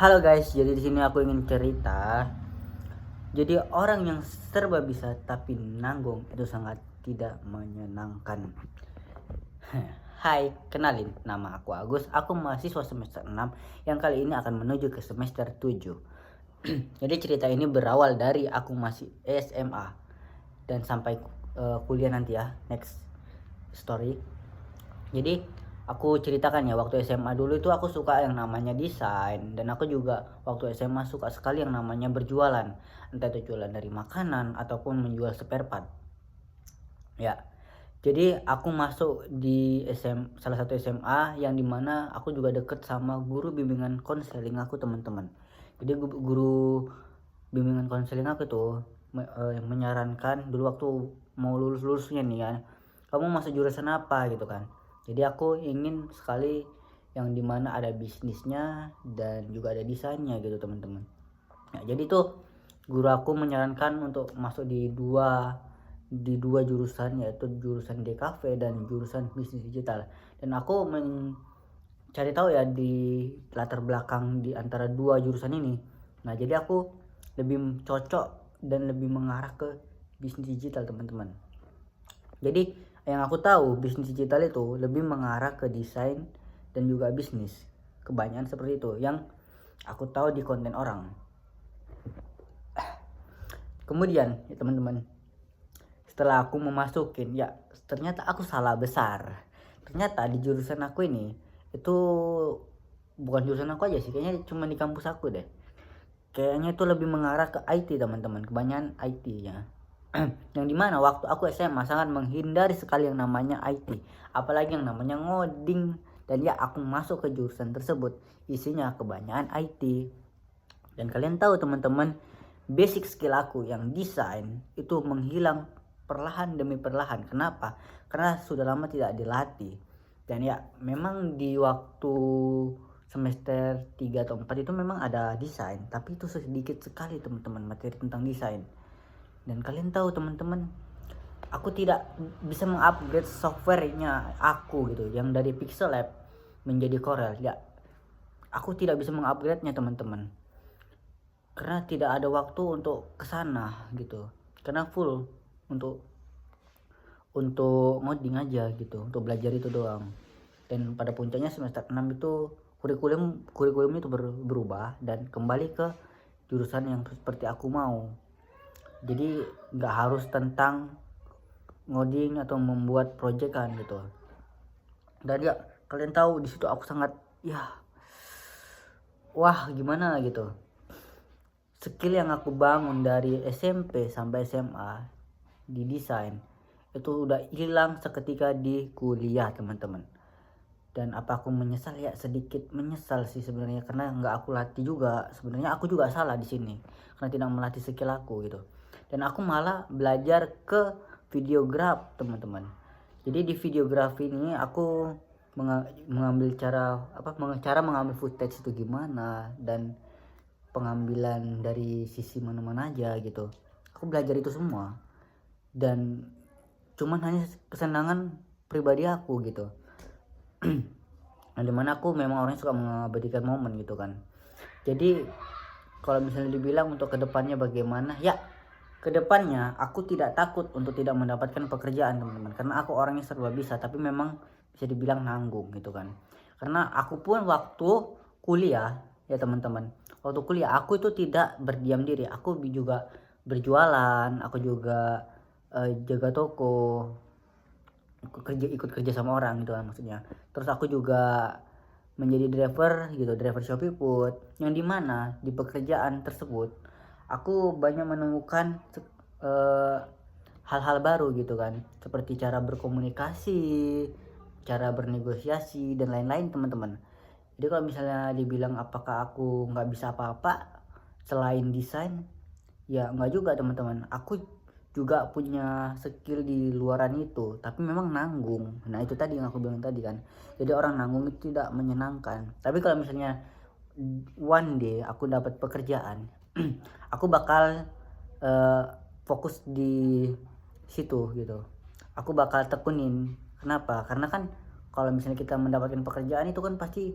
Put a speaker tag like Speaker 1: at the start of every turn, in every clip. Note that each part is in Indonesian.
Speaker 1: Halo guys, jadi di sini aku ingin cerita. Jadi orang yang serba bisa tapi nanggung itu sangat tidak menyenangkan. Hai, kenalin, nama aku Agus. Aku mahasiswa semester 6 yang kali ini akan menuju ke semester 7. Jadi cerita ini berawal dari aku masih SMA dan sampai kuliah nanti ya, next story. Jadi aku ceritakan ya, waktu SMA dulu itu aku suka yang namanya desain, dan aku juga waktu SMA suka sekali yang namanya berjualan, entah itu jualan dari makanan ataupun menjual spare part ya. Jadi aku masuk di salah satu SMA yang dimana aku juga deket sama guru bimbingan konseling aku, teman-teman. Jadi guru bimbingan konseling aku tuh menyarankan dulu waktu mau lulusnya nih kan, kamu masuk jurusan apa gitu kan. Jadi aku ingin sekali yang dimana ada bisnisnya dan juga ada desainnya gitu, teman-teman. Nah, jadi tuh guru aku menyarankan untuk masuk di dua jurusan, yaitu jurusan DKV dan jurusan bisnis digital. Dan aku mencari tahu ya di latar belakang di antara dua jurusan ini. Nah, jadi aku lebih cocok dan lebih mengarah ke bisnis digital, teman-teman. Jadi yang aku tahu bisnis digital itu lebih mengarah ke desain dan juga bisnis. Kebanyakan seperti itu yang aku tahu di konten orang. Kemudian ya teman-teman, setelah aku memasukin ya, ternyata aku salah besar. Ternyata di jurusan aku ini itu bukan jurusan aku aja sih, kayaknya cuma di kampus aku deh. Kayaknya itu lebih mengarah ke IT, teman-teman, kebanyakan IT ya. Yang dimana waktu aku SMA sangat menghindari sekali yang namanya IT, apalagi yang namanya ngoding. Dan ya aku masuk ke jurusan tersebut isinya kebanyakan IT. Dan kalian tahu teman-teman, basic skill aku yang desain itu menghilang perlahan demi perlahan. Kenapa? Karena sudah lama tidak dilatih. Dan ya memang di waktu semester 3 atau 4 itu memang ada desain, tapi itu sedikit sekali teman-teman materi tentang desain. Dan kalian tahu teman-teman, aku tidak bisa mengupgrade softwarenya aku gitu, yang dari Pixel Lab menjadi Corel ya. Aku tidak bisa mengupgrade-nya, teman-teman, karena tidak ada waktu untuk kesana gitu, karena full untuk ngoding aja gitu, untuk belajar itu doang. Dan pada puncaknya semester 6 itu kurikulum itu berubah dan kembali ke jurusan yang seperti aku mau. Jadi nggak harus tentang ngoding atau membuat proyekan gitu. Dan ya kalian tahu di situ aku sangat wah gimana gitu. Skill yang aku bangun dari SMP sampai SMA di desain itu udah hilang seketika di kuliah, teman-teman. Dan apa aku menyesal? Ya sedikit menyesal sih sebenarnya, karena nggak aku latih juga. Sebenarnya aku juga salah di sini karena tidak melatih skill aku gitu. Dan aku malah belajar ke videograf, teman-teman. Jadi di videografi ini aku mengambil cara mengambil footage itu gimana, dan pengambilan dari sisi mana-mana aja gitu. Aku belajar itu semua, dan cuman hanya kesenangan pribadi aku gitu. Nah, dimana aku memang orangnya suka mengabadikan momen gitu kan. Jadi kalau misalnya dibilang untuk kedepannya bagaimana, ya kedepannya aku tidak takut untuk tidak mendapatkan pekerjaan, teman-teman, karena aku orangnya serba bisa, tapi memang bisa dibilang nanggung gitu kan. Karena aku pun waktu kuliah ya teman-teman, waktu kuliah aku itu tidak berdiam diri, aku juga berjualan, aku juga jaga toko, ikut kerja sama orang gitu kan maksudnya. Terus aku juga menjadi driver Shopee Food, yang dimana di pekerjaan tersebut aku banyak menemukan hal-hal baru gitu kan, seperti cara berkomunikasi, cara bernegosiasi dan lain-lain, teman-teman. Jadi kalau misalnya dibilang apakah aku nggak bisa apa-apa selain desain, ya nggak juga, teman-teman. Aku juga punya skill di luaran itu, tapi memang nanggung. Nah itu tadi yang aku bilang tadi kan, jadi orang nanggung itu tidak menyenangkan. Tapi kalau misalnya one day aku dapat pekerjaan, aku bakal fokus di situ gitu. Aku bakal tekunin. Kenapa? Karena kan kalau misalnya kita mendapatkan pekerjaan itu kan pasti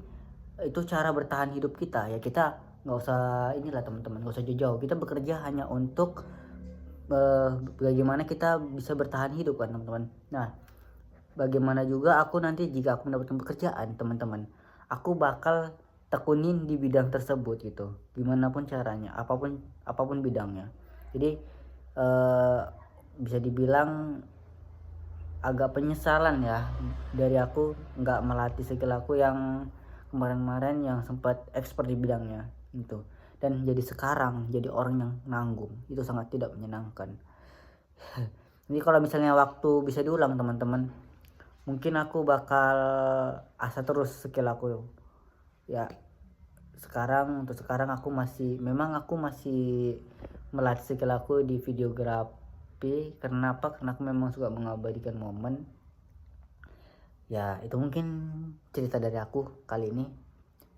Speaker 1: itu cara bertahan hidup kita ya. Kita nggak usah inilah teman-teman, nggak usah jauh-jauh. Kita bekerja hanya untuk bagaimana kita bisa bertahan hidup kan teman-teman. Nah, bagaimana juga aku nanti jika aku mendapatkan pekerjaan teman-teman, aku bakal tekunin di bidang tersebut gitu, gimana pun caranya, apapun bidangnya. Jadi bisa dibilang agak penyesalan ya dari aku nggak melatih skill aku yang kemarin-kemarin yang sempat expert di bidangnya itu, dan jadi sekarang jadi orang yang nanggung, itu sangat tidak menyenangkan. Jadi kalau misalnya waktu bisa diulang teman-teman, mungkin aku bakal asah terus skill aku ya. Untuk sekarang aku masih melatih skill aku di videografi. Kenapa? Karena aku memang suka mengabadikan momen. Ya, itu mungkin cerita dari aku kali ini,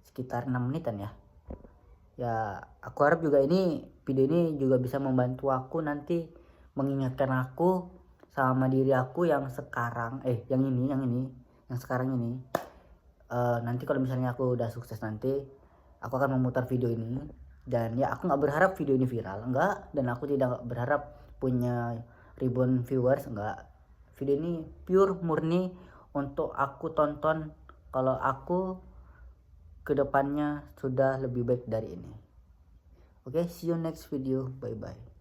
Speaker 1: sekitar 6 menitan ya. Ya, aku harap juga video ini juga bisa membantu aku nanti, mengingatkan aku sama diri aku yang sekarang yang sekarang ini. Nanti kalau misalnya aku udah sukses nanti, aku akan memutar video ini. Dan ya, aku nggak berharap video ini viral, enggak, dan aku tidak berharap punya ribuan viewers, enggak. Video ini pure murni untuk aku tonton kalau aku kedepannya sudah lebih baik dari ini. Oke, see you next video, bye bye.